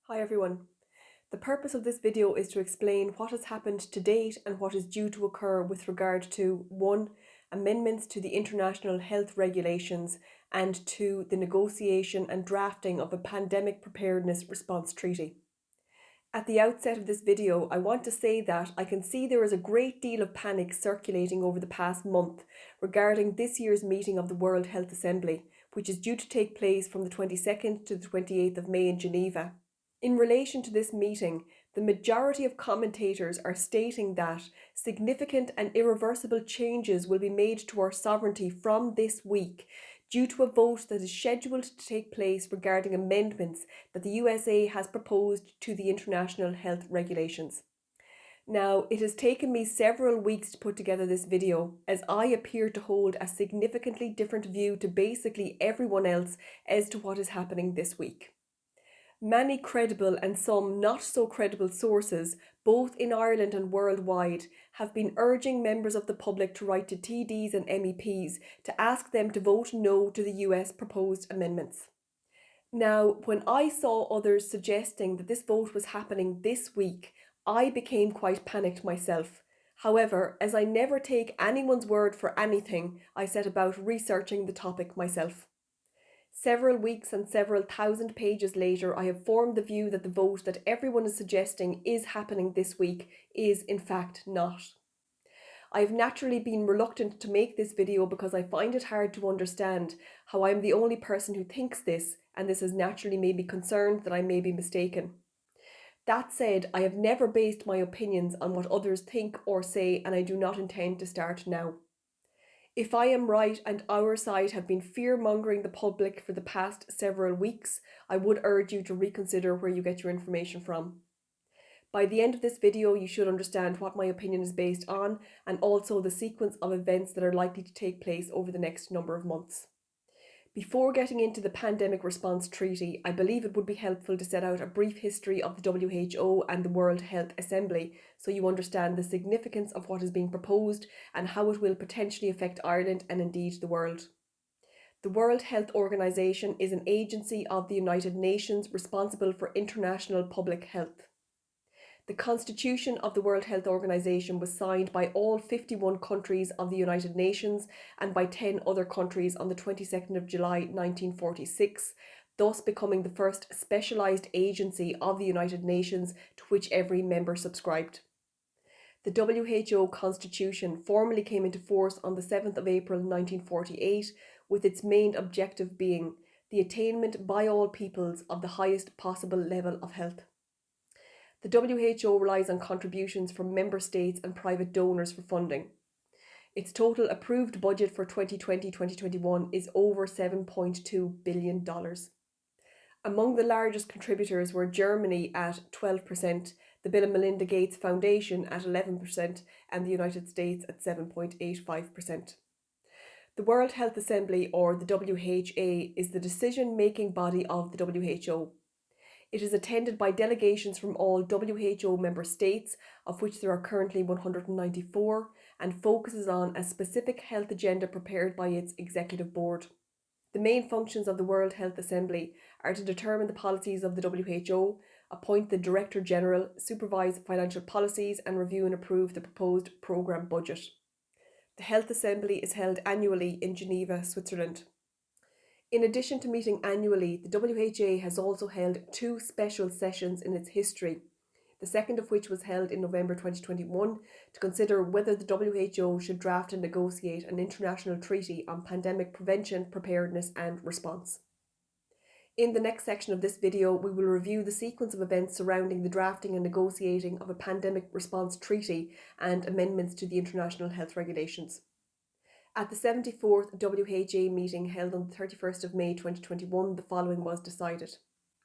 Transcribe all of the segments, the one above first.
Hi everyone. The purpose of this video is to explain what has happened to date and what is due to occur with regard to 1. Amendments to the international health regulations, and 2. The negotiation and drafting of a pandemic preparedness response treaty. At the outset of this video, I want to say that I can see there is a great deal of panic circulating over the past month regarding this year's meeting of the World Health Assembly, which is due to take place from the 22nd to the 28th of May in Geneva. In relation to this meeting, the majority of commentators are stating that significant and irreversible changes will be made to our sovereignty from this week due to a vote that is scheduled to take place regarding amendments that the USA has proposed to the international health regulations. Now, it has taken me several weeks to put together this video, as I appear to hold a significantly different view to basically everyone else as to what is happening this week. Many credible and some not so credible sources, both in Ireland and worldwide, have been urging members of the public to write to TDs and MEPs to ask them to vote no to the US proposed amendments. Now, when I saw others suggesting that this vote was happening this week, I became quite panicked myself. However, as I never take anyone's word for anything, I set about researching the topic myself. Several weeks and several thousand pages later, I have formed the view that the vote that everyone is suggesting is happening this week is in fact not. I have naturally been reluctant to make this video because I find it hard to understand how I am the only person who thinks this, and this has naturally made me concerned that I may be mistaken. That said, I have never based my opinions on what others think or say, and I do not intend to start now. If I am right and our side have been fear-mongering the public for the past several weeks, I would urge you to reconsider where you get your information from. By the end of this video, you should understand what my opinion is based on, and also the sequence of events that are likely to take place over the next number of months. Before getting into the Pandemic Response Treaty, I believe it would be helpful to set out a brief history of the WHO and the World Health Assembly, so you understand the significance of what is being proposed and how it will potentially affect Ireland and indeed the world. The World Health Organization is an agency of the United Nations responsible for international public health. The Constitution of the World Health Organization was signed by all 51 countries of the United Nations and by 10 other countries on the 22nd of July 1946, thus becoming the first specialised agency of the United Nations to which every member subscribed. The WHO Constitution formally came into force on the 7th of April 1948, with its main objective being the attainment by all peoples of the highest possible level of health. The WHO relies on contributions from member states and private donors for funding. Its total approved budget for 2020-2021 is over $7.2 billion. Among the largest contributors were Germany at 12%, the Bill and Melinda Gates Foundation at 11%, and the United States at 7.85%. The World Health Assembly, or the WHA, is the decision-making body of the WHO. It is attended by delegations from all WHO member states, of which there are currently 194, and focuses on a specific health agenda prepared by its executive board. The main functions of the World Health Assembly are to determine the policies of the WHO, appoint the Director General, supervise financial policies, and review and approve the proposed programme budget. The Health Assembly is held annually in Geneva, Switzerland. In addition to meeting annually, the WHA has also held 2 special sessions in its history, the second of which was held in November 2021 to consider whether the WHO should draft and negotiate an international treaty on pandemic prevention, preparedness and response. In the next section of this video, we will review the sequence of events surrounding the drafting and negotiating of a pandemic response treaty and amendments to the international health regulations. At the 74th WHA meeting held on the 31st of May 2021, the following was decided.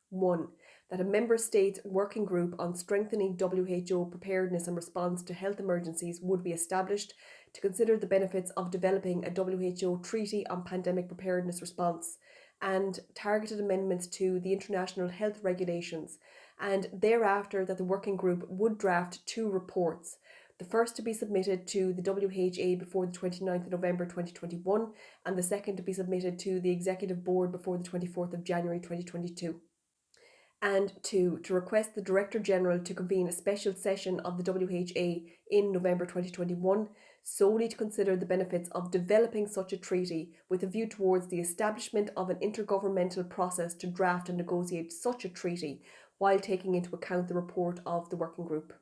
1. That a Member States working group on strengthening WHO preparedness and response to health emergencies would be established to consider the benefits of developing a WHO treaty on pandemic preparedness response and targeted amendments to the international health regulations, and thereafter that the working group would draft 2 reports, the first to be submitted to the WHA before the 29th of November 2021 and the second to be submitted to the Executive Board before the 24th of January 2022. And two, to request the Director General to convene a special session of the WHA in November 2021 solely to consider the benefits of developing such a treaty with a view towards the establishment of an intergovernmental process to draft and negotiate such a treaty while taking into account the report of the working group.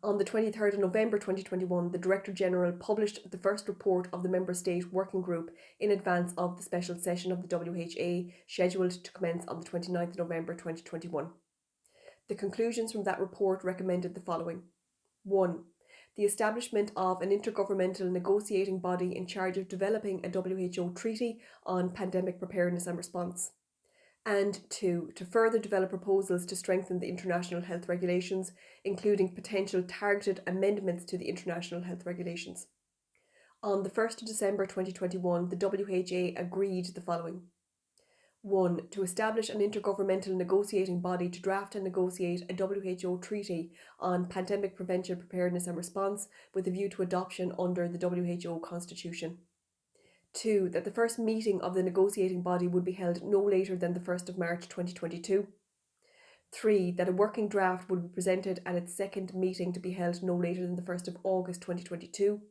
On the 23rd of November 2021, the Director General published the first report of the Member State Working Group in advance of the special session of the WHA scheduled to commence on the 29th of November 2021. The conclusions from that report recommended the following. 1. The establishment of an intergovernmental negotiating body in charge of developing a WHO treaty on pandemic preparedness and response. And two, to further develop proposals to strengthen the international health regulations, including potential targeted amendments to the international health regulations. On the 1st of December 2021, the WHA agreed the following. 1. To establish an intergovernmental negotiating body to draft and negotiate a WHO treaty on pandemic prevention, preparedness and response with a view to adoption under the WHO Constitution. 2. That the first meeting of the negotiating body would be held no later than the 1st of March 2022. 3. That a working draft would be presented at its second meeting to be held no later than the 1st of August 2022.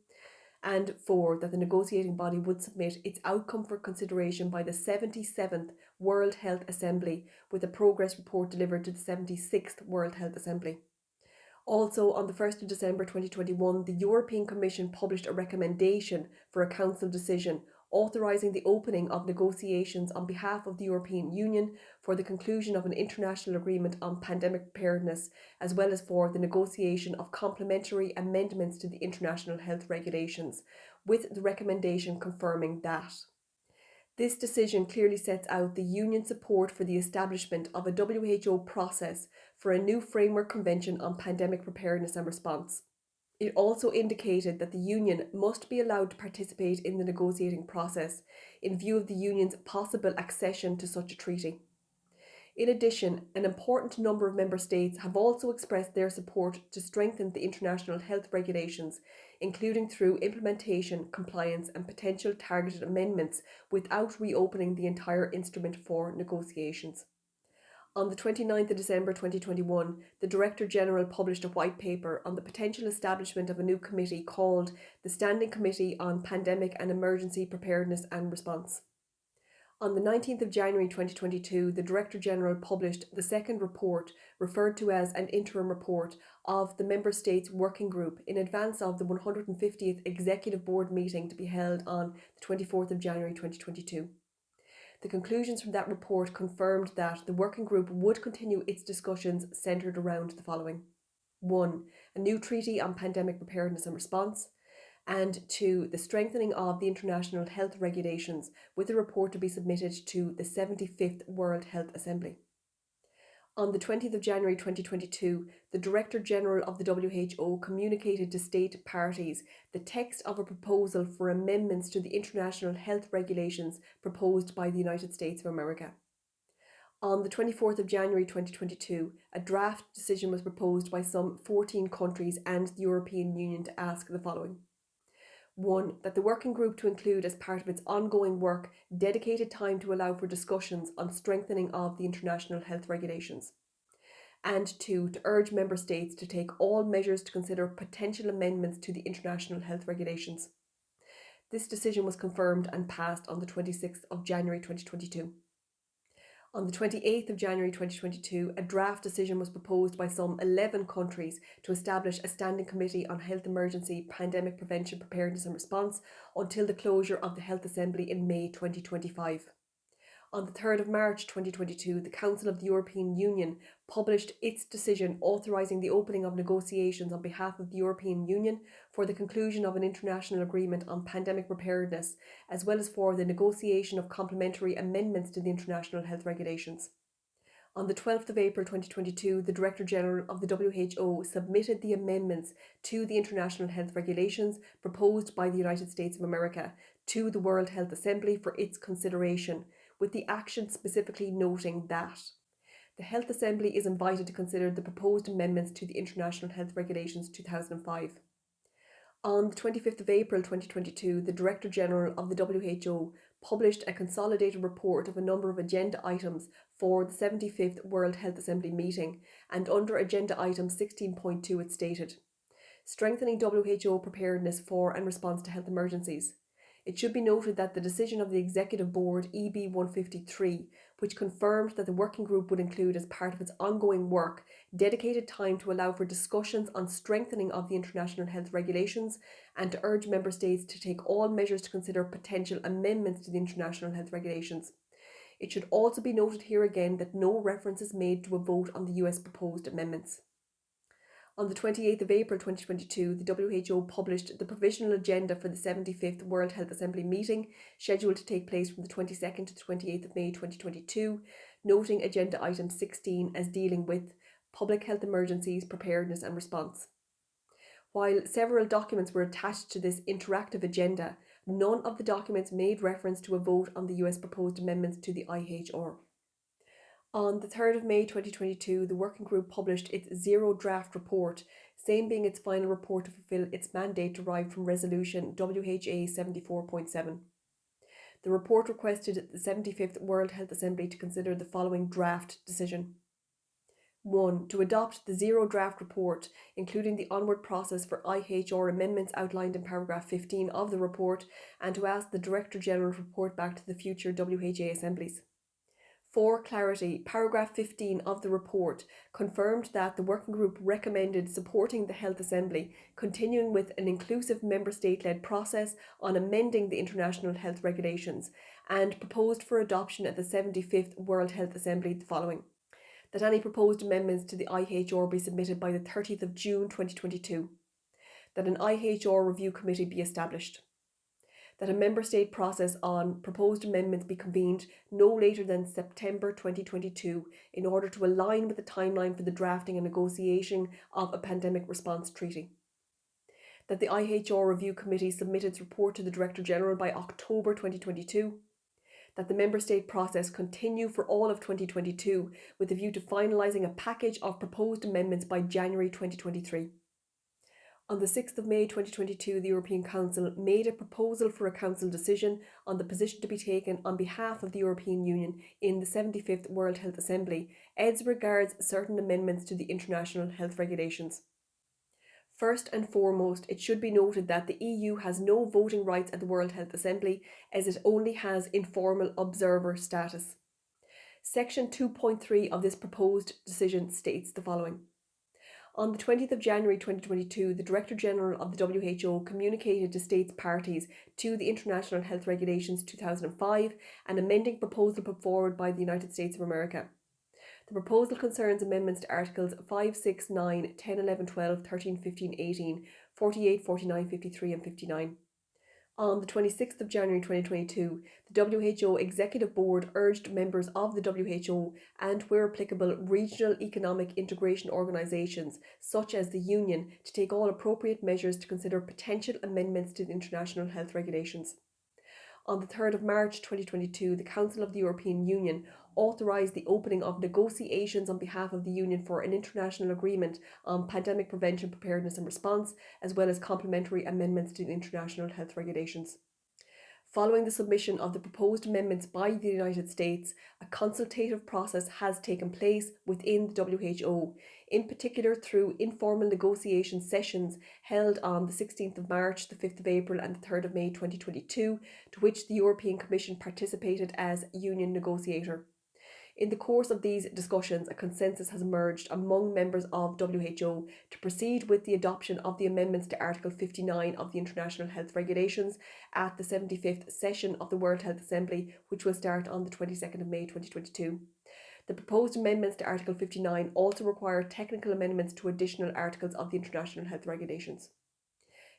And 4. That the negotiating body would submit its outcome for consideration by the 77th World Health Assembly, with a progress report delivered to the 76th World Health Assembly. Also, on the 1st of December 2021, the European Commission published a recommendation for a Council decision authorising the opening of negotiations on behalf of the European Union for the conclusion of an international agreement on pandemic preparedness, as well as for the negotiation of complementary amendments to the international health regulations, with the recommendation confirming that. This decision clearly sets out the Union's support for the establishment of a WHO process for a new framework convention on pandemic preparedness and response. It also indicated that the Union must be allowed to participate in the negotiating process in view of the Union's possible accession to such a treaty. In addition, an important number of member states have also expressed their support to strengthen the international health regulations, including through implementation, compliance and potential targeted amendments without reopening the entire instrument for negotiations. On the 29th of December 2021, the Director General published a white paper on the potential establishment of a new committee called the Standing Committee on Pandemic and Emergency Preparedness and Response. On the 19th of January 2022, the Director General published the second report, referred to as an interim report, of the Member States Working Group in advance of the 150th Executive Board meeting to be held on the 24th of January 2022. The conclusions from that report confirmed that the Working Group would continue its discussions centred around the following. 1. A new treaty on pandemic preparedness and response. And 2. The strengthening of the international health regulations, with a report to be submitted to the 75th World Health Assembly. On the 20th of January 2022, the Director General of the WHO communicated to state parties the text of a proposal for amendments to the international health regulations proposed by the United States of America. On the 24th of January 2022, a draft decision was proposed by some 14 countries and the European Union to ask the following. 1. That the working group to include as part of its ongoing work dedicated time to allow for discussions on strengthening of the international health regulations. And 2. To urge member states to take all measures to consider potential amendments to the international health regulations. This decision was confirmed and passed on the 26th of January 2022. On the 28th of January 2022, a draft decision was proposed by some 11 countries to establish a standing committee on health emergency, pandemic prevention, preparedness and response until the closure of the Health Assembly in May 2025. On the 3rd of March 2022, the Council of the European Union published its decision authorising the opening of negotiations on behalf of the European Union for the conclusion of an international agreement on pandemic preparedness, as well as for the negotiation of complementary amendments to the international health regulations. On the 12th of April 2022, the Director General of the WHO submitted the amendments to the international health regulations proposed by the United States of America to the World Health Assembly for its consideration, with the action specifically noting that the Health Assembly is invited to consider the proposed amendments to the International Health Regulations 2005. On the 25th of April 2022, the Director General of the WHO published a consolidated report of a number of agenda items for the 75th World Health Assembly meeting, and under agenda item 16.2 it stated, strengthening WHO preparedness for and response to health emergencies. It should be noted that the decision of the Executive Board EB 153, which confirmed that the working group would include as part of its ongoing work dedicated time to allow for discussions on strengthening of the international health regulations and to urge Member States to take all measures to consider potential amendments to the international health regulations. It should also be noted here again that no reference is made to a vote on the US proposed amendments. On the 28th of April 2022, the WHO published the provisional agenda for the 75th World Health Assembly meeting, scheduled to take place from the 22nd to the 28th of May 2022, noting agenda item 16 as dealing with public health emergencies, preparedness and response. While several documents were attached to this interactive agenda, none of the documents made reference to a vote on the US proposed amendments to the IHR. On the 3rd of May 2022, the working group published its zero draft report, same being its final report to fulfil its mandate derived from Resolution WHA 74.7. The report requested the 75th World Health Assembly to consider the following draft decision. 1. To adopt the zero draft report, including the onward process for IHR amendments outlined in paragraph 15 of the report, and to ask the Director General to report back to the future WHA assemblies. For clarity, paragraph 15 of the report confirmed that the working group recommended supporting the Health Assembly, continuing with an inclusive member state-led process on amending the international health regulations, and proposed for adoption at the 75th World Health Assembly the following. That any proposed amendments to the IHR be submitted by the 30th of June 2022. That an IHR review committee be established. That a member state process on proposed amendments be convened no later than September 2022 in order to align with the timeline for the drafting and negotiation of a pandemic response treaty. That the IHR review committee submit its report to the Director General by October 2022. That the member state process continue for all of 2022 with a view to finalising a package of proposed amendments by January 2023. On the 6th of May 2022, the European Council made a proposal for a Council decision on the position to be taken on behalf of the European Union in the 75th World Health Assembly as regards certain amendments to the international health regulations. First and foremost, it should be noted that the EU has no voting rights at the World Health Assembly, as it only has informal observer status. Section 2.3 of this proposed decision states the following. On the 20th of January 2022, the Director General of the WHO communicated to states parties to the International Health Regulations 2005 an amending proposal put forward by the United States of America. The proposal concerns amendments to Articles 5, 6, 9, 10, 11, 12, 13, 15, 18, 48, 49, 53 and 59. On the 26th of January 2022, the WHO Executive Board urged members of the WHO and, where applicable, regional economic integration organisations such as the Union to take all appropriate measures to consider potential amendments to the international health regulations. On the 3rd of March 2022, the Council of the European Union authorised the opening of negotiations on behalf of the Union for an international agreement on pandemic prevention, preparedness and response, as well as complementary amendments to the international health regulations. Following the submission of the proposed amendments by the United States, a consultative process has taken place within the WHO, in particular through informal negotiation sessions held on the 16th of March, the 5th of April and the 3rd of May 2022, to which the European Commission participated as union negotiator. In the course of these discussions, a consensus has emerged among members of WHO to proceed with the adoption of the amendments to Article 59 of the International Health Regulations at the 75th session of the World Health Assembly, which will start on the 22nd of May 2022. The proposed amendments to Article 59 also require technical amendments to additional articles of the International Health Regulations.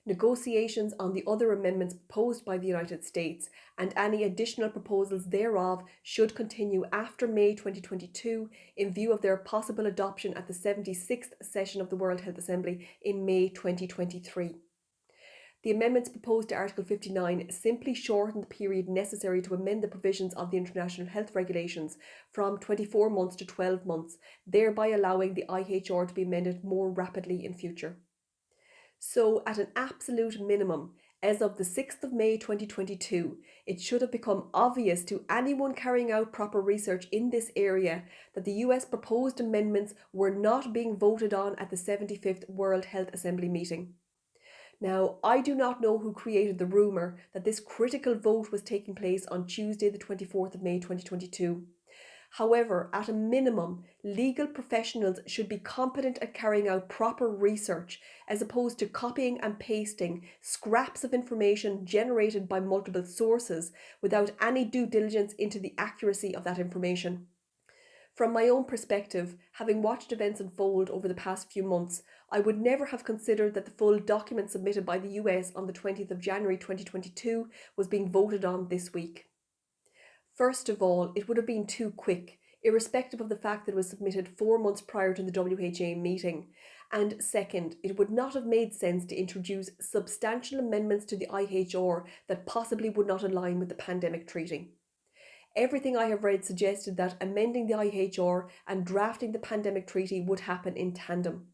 Negotiations on the other amendments proposed by the United States and any additional proposals thereof should continue after May 2022 in view of their possible adoption at the 76th session of the World Health Assembly in May 2023. The amendments proposed to Article 59 simply shorten the period necessary to amend the provisions of the International Health Regulations from 24 months to 12 months, thereby allowing the IHR to be amended more rapidly in future. So, at an absolute minimum, As of the 6th of May 2022, it should have become obvious to anyone carrying out proper research in this area that the US proposed amendments were not being voted on at the 75th World Health Assembly meeting. Now, I do not know who created the rumour that this critical vote was taking place on Tuesday, the 24th of May 2022. However, at a minimum, legal professionals should be competent at carrying out proper research as opposed to copying and pasting scraps of information generated by multiple sources without any due diligence into the accuracy of that information. From my own perspective, having watched events unfold over the past few months, I would never have considered that the full document submitted by the US on the 20th of January 2022 was being voted on this week. First of all, it would have been too quick, irrespective of the fact that it was submitted 4 months prior to the WHA meeting. And second, it would not have made sense to introduce substantial amendments to the IHR that possibly would not align with the pandemic treaty. Everything I have read suggested that amending the IHR and drafting the pandemic treaty would happen in tandem.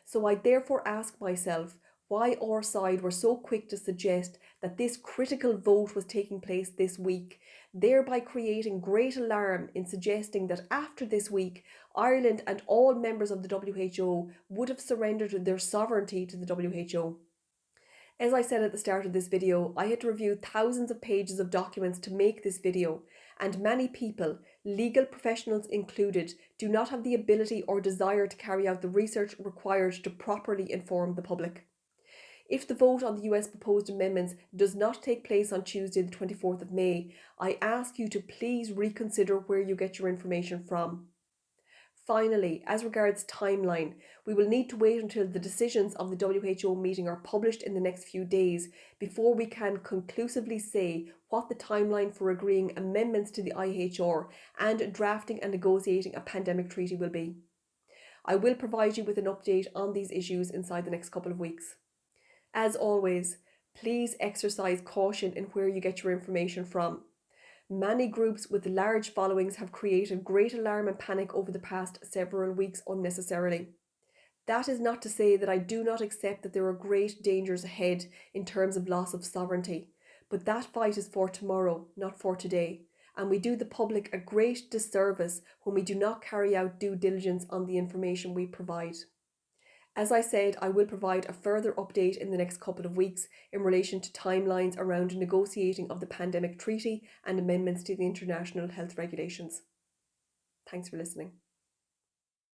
So I therefore ask myself why our side were so quick to suggest that this critical vote was taking place this week, thereby creating great alarm in suggesting that after this week, Ireland and all members of the WHO would have surrendered their sovereignty to the WHO. As I said at the start of this video, I had to review thousands of pages of documents to make this video, and many people, legal professionals included, do not have the ability or desire to carry out the research required to properly inform the public. If the vote on the US proposed amendments does not take place on Tuesday the 24th of May, I ask you to please reconsider where you get your information from. Finally, as regards timeline, we will need to wait until the decisions of the WHO meeting are published in the next few days before we can conclusively say what the timeline for agreeing amendments to the IHR and drafting and negotiating a pandemic treaty will be. I will provide you with an update on these issues inside the next couple of weeks. As always, please exercise caution in where you get your information from. Many groups with large followings have created great alarm and panic over the past several weeks unnecessarily. That is not to say that I do not accept that there are great dangers ahead in terms of loss of sovereignty, but that fight is for tomorrow, not for today, and we do the public a great disservice when we do not carry out due diligence on the information we provide. As I said, I will provide a further update in the next couple of weeks in relation to timelines around negotiating of the pandemic treaty and amendments to the international health regulations. Thanks for listening.